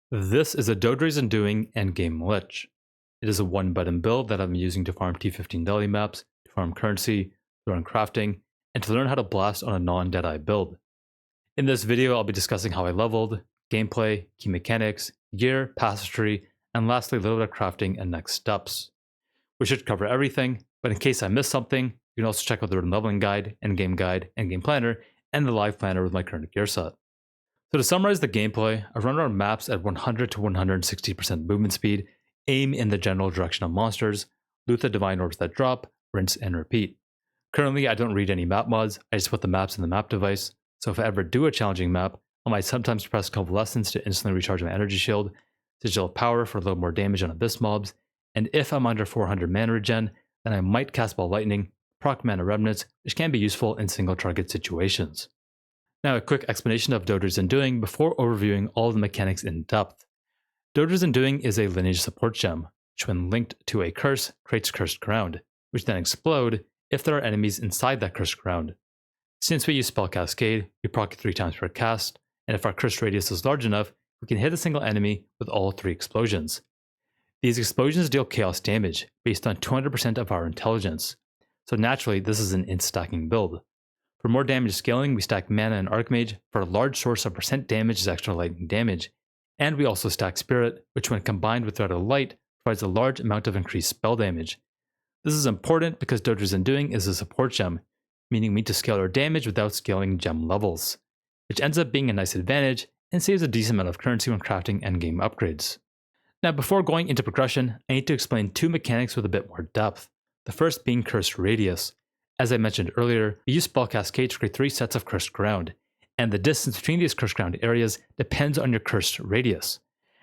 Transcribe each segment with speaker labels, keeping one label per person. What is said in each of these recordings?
Speaker 1: This is a Doedre's Undoing Endgame Lich. It is a one-button build that I'm using to farm T15 daily maps, to farm currency, to learn crafting, and to learn how to blast on a non-Deadeye build. In this video, I'll be discussing how I leveled, gameplay, key mechanics, gear, passive tree, and lastly a little bit of crafting and next steps. We should cover everything, but in case I missed something, you can also check out the written leveling guide, endgame planner, and the live planner with my current gear set. So to summarize the gameplay, I run around maps at 100 to 160% movement speed, aim in the general direction of monsters, loot the divine orbs that drop, rinse and repeat. Currently, I don't read any map mods, I just put the maps in the map device, so if I ever do a challenging map, I might sometimes press Convalescence to instantly recharge my energy shield, Sigil Power for a little more damage on abyss mobs, and if I'm under 400 mana regen, then I might cast Ball Lightning, proc mana remnants, which can be useful in single target situations. Now a quick explanation of Doedre's Undoing before overviewing all of the mechanics in depth. Doedre's Undoing is a lineage support gem, which when linked to a curse creates cursed ground, which then explode if there are enemies inside that cursed ground. Since we use Spell Cascade, we proc 3 times per cast, and if our cursed radius is large enough, we can hit a single enemy with all 3 explosions. These explosions deal chaos damage based on 200% of our intelligence, so naturally this is an int-stacking build. For more damage scaling, we stack Mana and Archmage for a large source of percent damage as extra lightning damage, and we also stack Spirit, which when combined with Thread of Light provides a large amount of increased spell damage. This is important because Doedre's Undoing is a support gem, meaning we need to scale our damage without scaling gem levels, which ends up being a nice advantage and saves a decent amount of currency when crafting endgame upgrades. Now before going into progression, I need to explain 2 mechanics with a bit more depth, the first being Cursed Radius. As I mentioned earlier, we use Spell Cascade to create 3 sets of cursed ground, and the distance between these cursed ground areas depends on your cursed radius.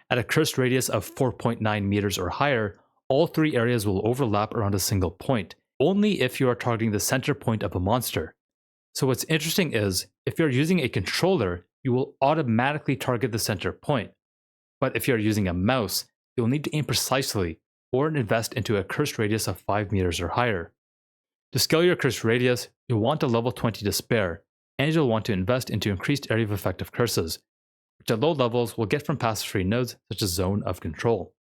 Speaker 1: At a cursed radius of 4.9 meters or higher, all 3 areas will overlap around a single point, only if you are targeting the center point of a monster. So what's interesting is, if you're using a controller, you will automatically target the center point. But if you're using a mouse, you'll need to aim precisely or invest into a cursed radius of 5 meters or higher. To scale your cursed radius, you'll want a level 20 to spare, and you'll want to invest into increased area of effective curses, which at low levels we'll get from passive free nodes such as Zone of Control.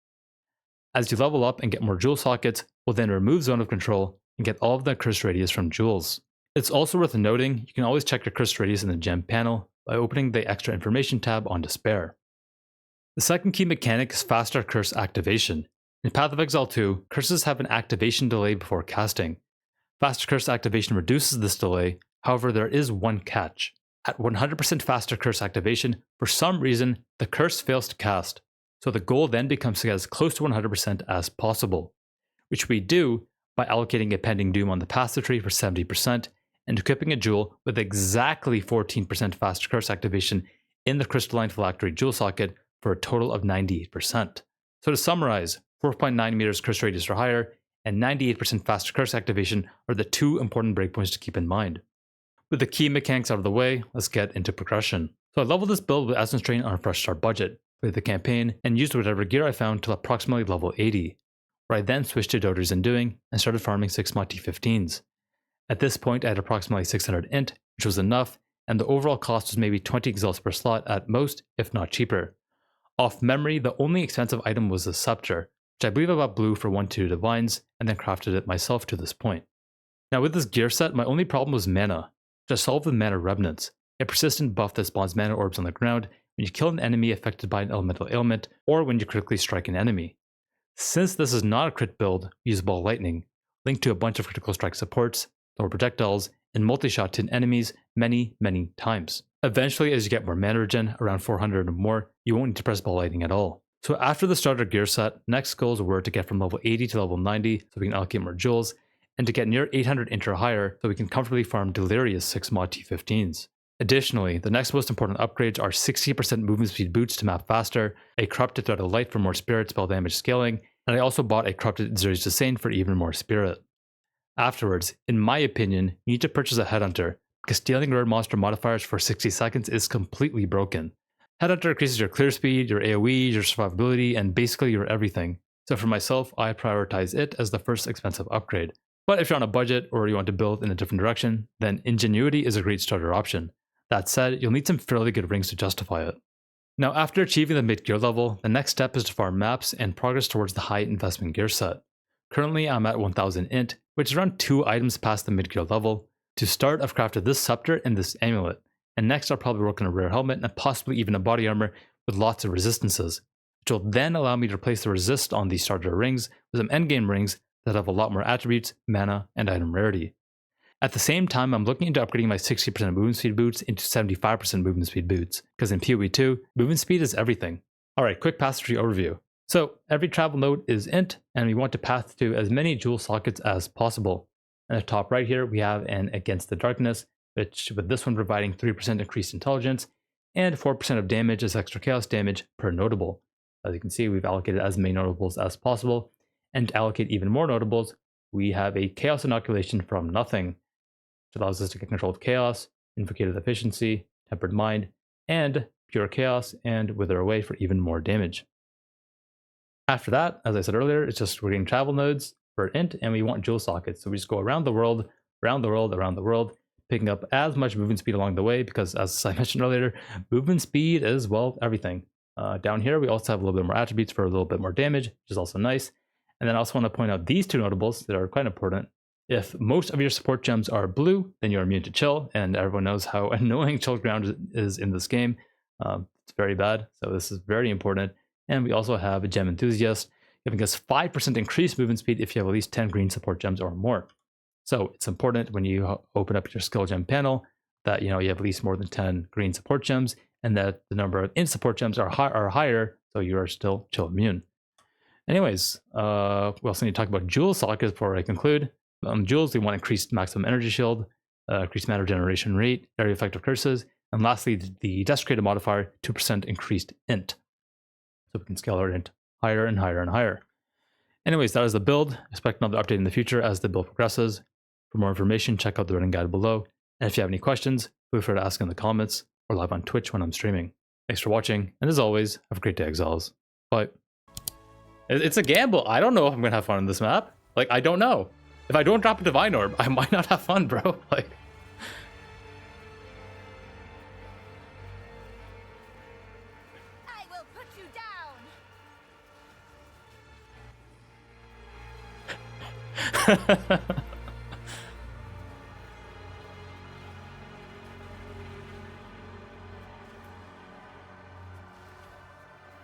Speaker 1: As you level up and get more jewel sockets, we'll then remove Zone of Control and get all of the cursed radius from jewels. It's also worth noting you can always check your cursed radius in the gem panel by opening the extra information tab on Despair. The second key mechanic is faster curse activation. In Path of Exile 2, curses have an activation delay before casting. Faster curse activation reduces this delay, however there is one catch. At 100% faster curse activation, for some reason the curse fails to cast, so the goal then becomes to get as close to 100% as possible, which we do by allocating a pending doom on the passive tree for 70% and equipping a jewel with exactly 14% faster curse activation in the crystalline phylactery jewel socket for a total of 98%. So to summarize, 4.9 meters curse radius or higher, and 98% faster curse activation are the 2 important breakpoints to keep in mind. With the key mechanics out of the way, let's get into progression. So I leveled this build with Essence Drain on a fresh start budget, played the campaign, and used whatever gear I found till approximately level 80, where I then switched to Doedre's Undoing and started farming 6 mod T15s. At this point I had approximately 600 int, which was enough, and the overall cost was maybe 20 exils per slot at most, if not cheaper. Off memory, the only expensive item was the Scepter, which I believe I bought blue for 1-2 divines, and then crafted it myself to this point. Now with this gear set, my only problem was mana, which I solved with Mana Remnants, a persistent buff that spawns mana orbs on the ground when you kill an enemy affected by an elemental ailment, or when you critically strike an enemy. Since this is not a crit build, we use Ball Lightning, linked to a bunch of critical strike supports, lower projectiles, and multi-shot to enemies many times. Eventually, as you get more mana regen, around 400 or more, you won't need to press Ball Lightning at all. So after the starter gear set, next goals were to get from level 80 to level 90 so we can allocate more jewels, and to get near 800 int or higher so we can comfortably farm delirious 6 mod T15s. Additionally, the next most important upgrades are 60% movement speed boots to map faster, a corrupted Thread of Light for more spirit spell damage scaling, and I also bought a corrupted Zuri's Disdain for even more spirit. Afterwards, in my opinion, you need to purchase a Headhunter, because stealing rare monster modifiers for 60 seconds is completely broken. Headhunter increases your clear speed, your AoE, your survivability, and basically your everything. So for myself, I prioritize it as the first expensive upgrade. But if you're on a budget or you want to build in a different direction, then Ingenuity is a great starter option. That said, you'll need some fairly good rings to justify it. Now, after achieving the mid gear level, the next step is to farm maps and progress towards the high investment gear set. Currently, I'm at 1000 int, which is around 2 items past the mid gear level. To start, I've crafted this scepter and this amulet, and next I'll probably work on a rare helmet and possibly even a body armor with lots of resistances, which will then allow me to replace the resist on these starter rings with some endgame rings that have a lot more attributes, mana, and item rarity. At the same time, I'm looking into upgrading my 60% movement speed boots into 75% movement speed boots, because in PoE2, movement speed is everything. Alright, quick path tree overview. So, every travel node is int, and we want to path to as many jewel sockets as possible. At the top right here, we have an Against the Darkness, which with this one providing 3% increased intelligence, and 4% of damage as extra chaos damage per notable. As you can see, we've allocated as many notables as possible, and to allocate even more notables, we have a chaos inoculation from nothing, which allows us to get control of chaos, invocated efficiency, tempered mind, and pure chaos, and wither away for even more damage. After that, as I said earlier, it's just we're getting travel nodes for int, and we want jewel sockets. So we just go around the world, around the world, around the world, picking up as much movement speed along the way, because as I mentioned earlier, movement speed is, well, everything. Down here, we also have a little bit more attributes for a little bit more damage, which is also nice. And then I also want to point out these two notables that are quite important. If most of your support gems are blue, then you're immune to chill, and everyone knows how annoying chill ground is in this game. It's very bad, so this is very important. And we also have a gem enthusiast, giving us 5% increased movement speed if you have at least 10 green support gems or more. So it's important when you open up your skill gem panel that you have at least more than 10 green support gems, and that the number of int support gems are higher, so you are still chill immune. Anyways, we also need to talk about jewel sockets before I conclude. On jewels, we want increased maximum energy shield, increased matter generation rate, area effective curses, and lastly, the desecrated modifier, 2% increased int. So we can scale our int higher and higher and higher. Anyways, that is the build. Expect another update in the future as the build progresses. For more information, check out the running guide below. And if you have any questions, feel free to ask in the comments or live on Twitch when I'm streaming. Thanks for watching, and as always, have a great day, Exiles. Bye. It's a gamble. I don't know if I'm gonna have fun on this map. Like, I don't know. If I don't drop a Divine Orb, I might not have fun, bro. Like...
Speaker 2: I will put you down.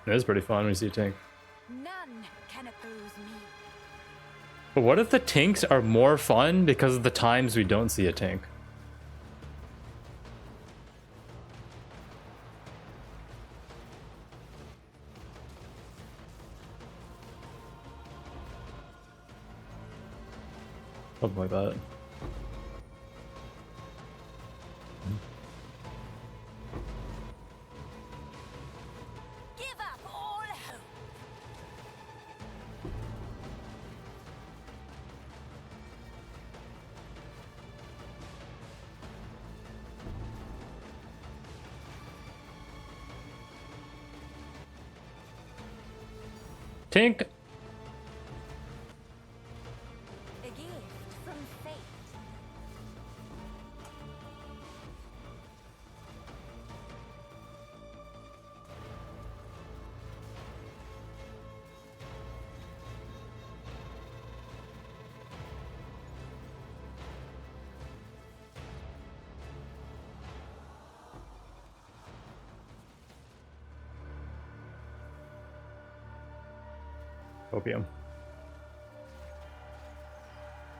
Speaker 1: It is pretty fun when you see a tank.
Speaker 2: None can oppose me.
Speaker 1: But what if the tanks are more fun because of the times we don't see a tank? Something like that.
Speaker 2: Give up all hope.
Speaker 1: Tank.
Speaker 2: A gift from fate.
Speaker 1: Scopium.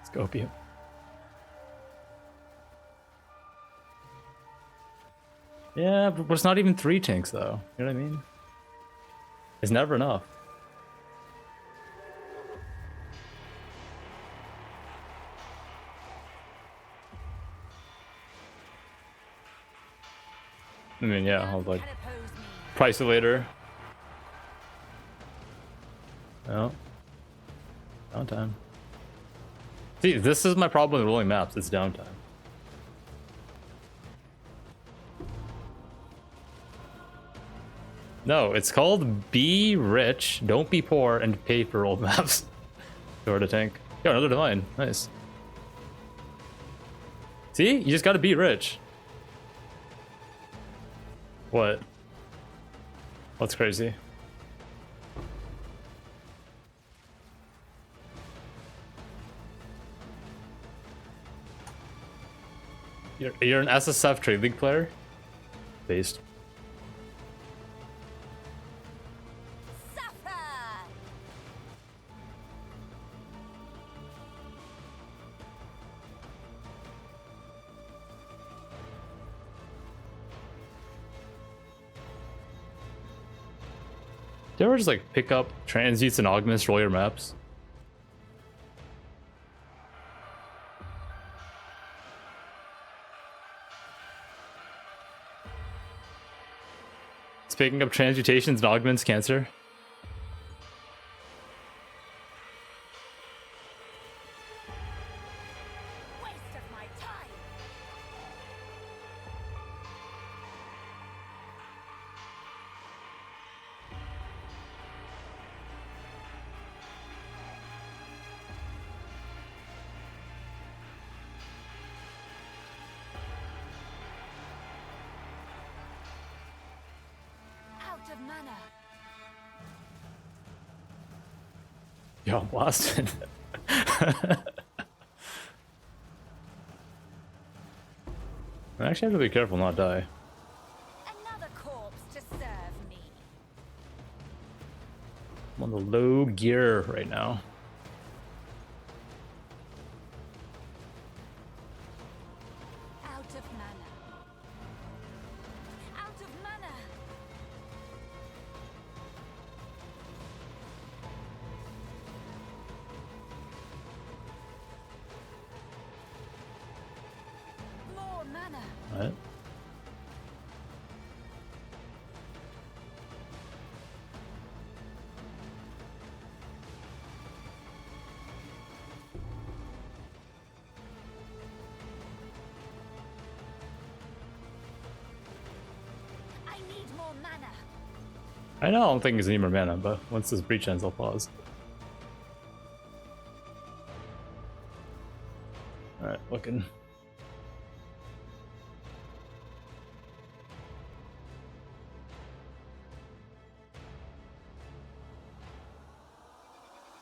Speaker 1: Scopium. Yeah, but it's not even 3 tanks though. You know what I mean? It's never enough. I mean, yeah, I'll like
Speaker 2: Can oppose me.
Speaker 1: price it later. Oh. Downtime. See, this is my problem with rolling maps. It's downtime. No, it's called be rich, don't be poor, and pay for rolled maps. Door to tank. Yo, another divine. Nice. See? You just gotta be rich. What? That's crazy. You're an SSF Trade League player? Based.
Speaker 2: Suffer!
Speaker 1: Do you ever just like pick up transmutes and augments, roll your maps? It's picking up transmutations and augments cancer.
Speaker 2: Waste of my time! Out of mana.
Speaker 1: Yo, I'm blasted. I actually have to be careful not die.
Speaker 2: Another corpse to serve me.
Speaker 1: I'm on the low gear right now.
Speaker 2: Out of mana. Out of mana. More mana.
Speaker 1: Alright.
Speaker 2: I need more mana.
Speaker 1: I know I don't think there's any more mana, but once this breach ends, I'll pause. Alright, looking.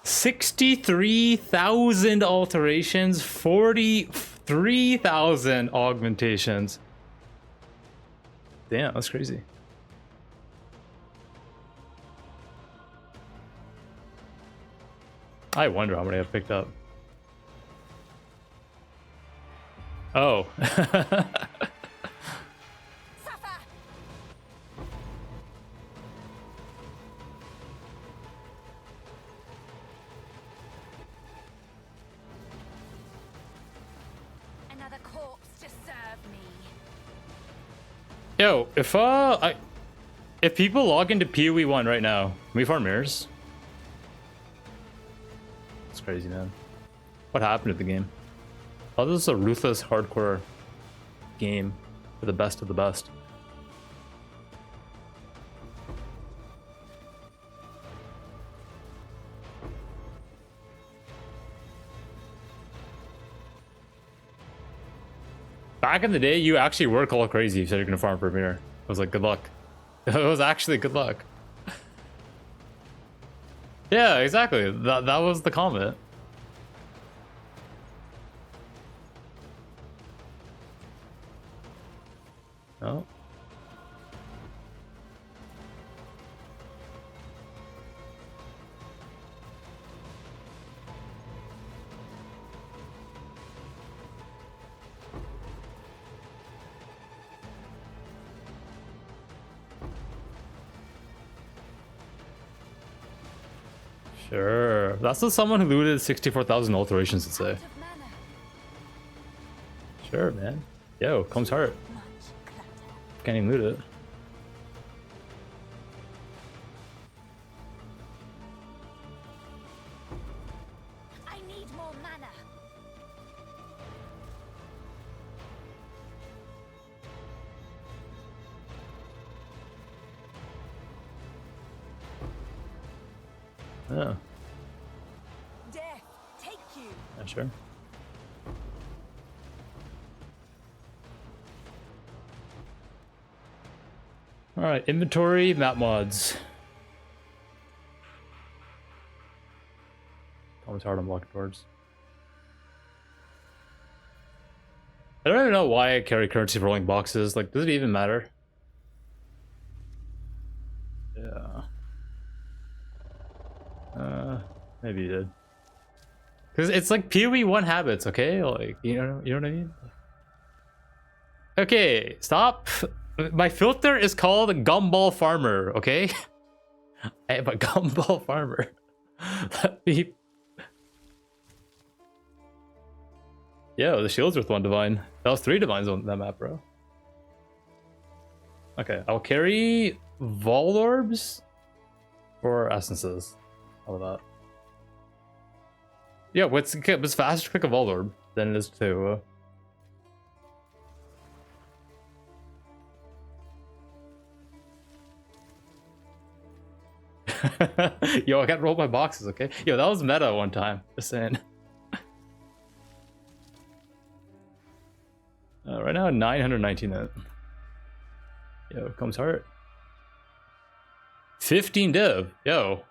Speaker 1: $63,000 alterations, 43,000 augmentations. Damn, that's crazy. I wonder how many I've picked up. Oh.
Speaker 2: Suffer! Another corpse to serve me.
Speaker 1: Yo, if people log into PoE1 right now, can we farm mirrors? It's crazy, man. What happened to the game? Oh, this is a ruthless, hardcore game for the best of the best. Back in the day, you actually work all crazy if you said you're gonna farm for a mirror. I was like, good luck. It was actually good luck. Yeah, exactly. That was the comment. Oh. Sure. That's what someone who looted 64,000 alterations would say.
Speaker 2: Out of mana.
Speaker 1: Sure, man. Yo, comes heart.
Speaker 2: Much clutter.
Speaker 1: Can't even loot it.
Speaker 2: I need more mana.
Speaker 1: Yeah,
Speaker 2: Death, take you.
Speaker 1: yeah, sure. All right, inventory, map mods. Always hard on block doors. I don't even know why I carry currency for rolling boxes. Like, does it even matter? Yeah. Maybe you did. Because it's like PoE1 habits, okay? Like, you know what I mean? Okay, stop. My filter is called Gumball Farmer, okay? I am a Gumball Farmer. Let me... Yo, the shield's worth 1 divine. That was 3 divines on that map, bro. Okay, I'll carry Vol Orbs or Essences. All of that. Yeah, it's faster to click a Vol Orb than it is to... Yo, I gotta roll my boxes, okay? Yo, that was meta one time. Just saying. Right now, 919 it. Yo, comes heart. 15 div. Yo.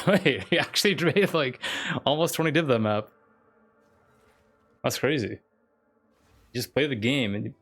Speaker 1: Wait, he actually made like almost 20 div that map. That's crazy. You just play the game and